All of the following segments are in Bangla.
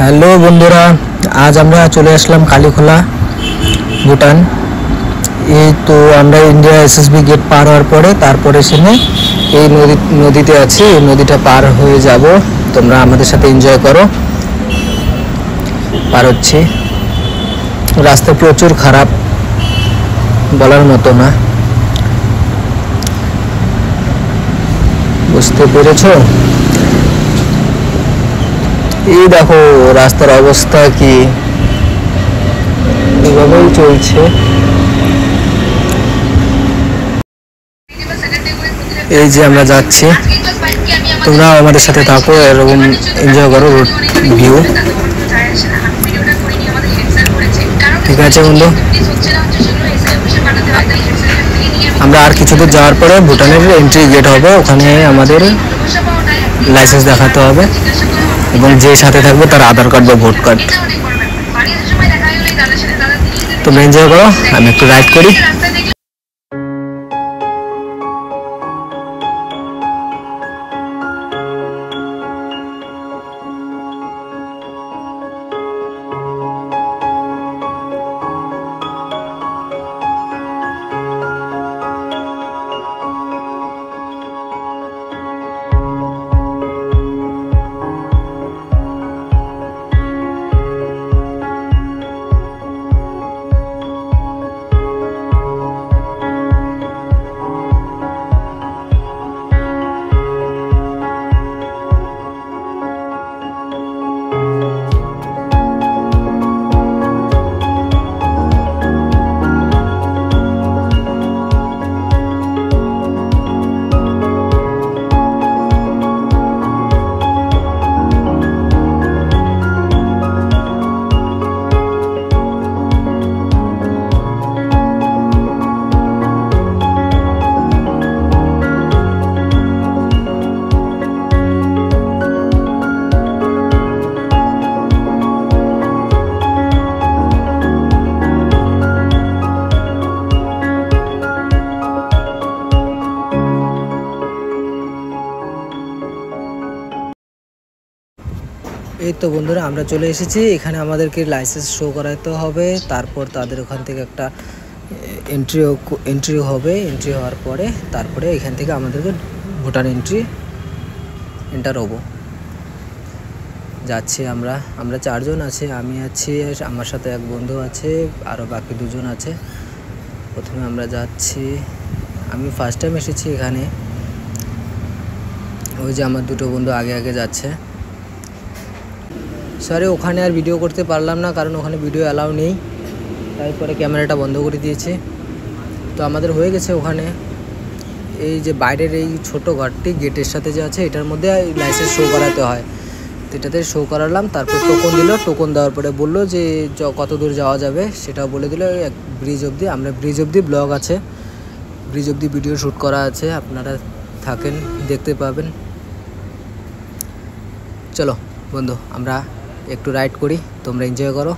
হ্যালো বন্ধুরা, আজ আমরা চলে আসলাম কালীখোলা, ভুটান। এই তো আমরা ইন্ডিয়া এসএসবি গেট পার হওয়ার পরে তারপরে সেখানে এই নদীতে আছে, এই নদীটা পার হয়ে যাব। তোমরা আমাদের সাথে এনজয় করো। পার হচ্ছে, রাস্তা প্রচুর খারাপ, বলার মতো না। বুঝতে পেরেছো? এই দেখো রাস্তার অবস্থা কি, এভাবেই চলছে। এই যে আমরা যাচ্ছি, তোমরা আমাদের সাথে থাকো, এরকম এনজয় করো রোড ভিউ। ঠিক আছে বন্ধু, আমরা আর কিছু দূর যাওয়ার পরে ভুটানের এন্ট্রি গেট হবে, ওখানে আমাদের লাইসেন্স দেখাতে হবে এবং যে সাথে থাকবে তার আধার কার্ড বা ভোট কার্ড। তোমরা এনজয় করো, আমি একটু রাইড করি। এই তো বন্ধুরা, আমরা চলে এসেছি। এখানে আমাদেরকে লাইসেন্স শো করাতে হবে, তারপর তাদের ওখান থেকে একটা এন্ট্রি হবে। এন্ট্রি হওয়ার পরে তারপরে এখান থেকে আমাদেরকে ভুটান এন্টার হবো। যাচ্ছি আমরা চারজন আছি, আমি আছি, আমার সাথে এক বন্ধু আছে, আরও বাকি দুজন আছে। প্রথমে আমরা যাচ্ছি, আমি ফার্স্ট টাইম এসেছি এখানে। ওই যে আমার দুটো বন্ধু আগে আগে যাচ্ছে। সরি, ওখানে আর ভিডিও করতে পারলাম না, কারণ ওখানে ভিডিও অ্যালাউ নেই, তারপরে ক্যামেরাটা বন্ধ করে দিয়েছি। তো আমাদের হয়ে গেছে ওখানে। এই যে বাইরের এই ছোট ঘরটি গেটের সাথে যে আছে, এটার মধ্যে লাইসেন্স শো করাতে হয়। তো এটাতে শো করালাম, তারপর টোকন দিল। টোকন দেওয়ার পরে বললো যে কত দূর যাওয়া যাবে সেটাও বলে দিল। এক ব্রিজ অবধি, আমরা ব্রিজ অবধি ব্লগ আছে, ব্রিজ অবধি ভিডিও শ্যুট করা আছে, আপনারা থাকেন, দেখতে পাবেন। চলো বন্ধু, আমরা একটু রাইড করি, তোমরা এনজয় করো।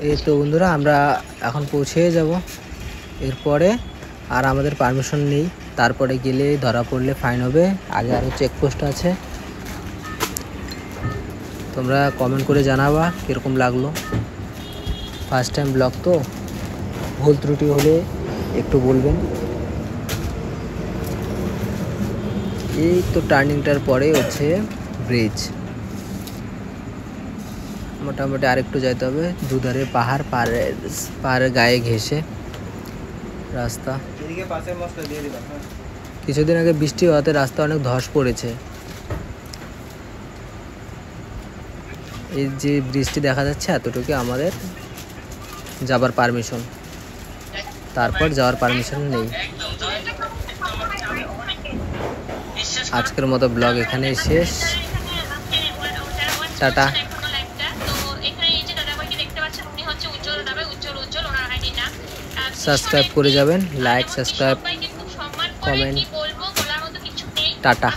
এই তো বন্ধুরা আমরা এখন পৌঁছে যাব। এরপরে আর আমাদের পারমিশন নেই, তারপরে গেলে ধরা পড়লে ফাইন হবে। আগে আরও চেকপোস্ট আছে। তোমরা কমেন্ট করে জানাবা কীরকম লাগলো। ফার্স্ট টাইম ব্লগ তো, ভুল ত্রুটি হলে একটু বলবেন। এই তো টার্নিংটার পরে হচ্ছে ব্রিজ। মোটামুটি আরেকটু যেতে হবে, দুধারে পাহাড়, পাহাড়ের গায়ে ঘেঁষে রাস্তা। কিছুদিন আগে বৃষ্টি হওয়াতে রাস্তা অনেক ধস পড়েছে। এই যে ব্রিজটি দেখা যাচ্ছে এতটুকু আমাদের যাবার পারমিশন, তারপর যাওয়ার পারমিশন নেই। আজকের মতো ব্লগ এখানেই শেষ। টাটা। সাবস্ক্রাইব করে যাবেন, লাইক, সাবস্ক্রাইব, কমেন্ট। টাটা।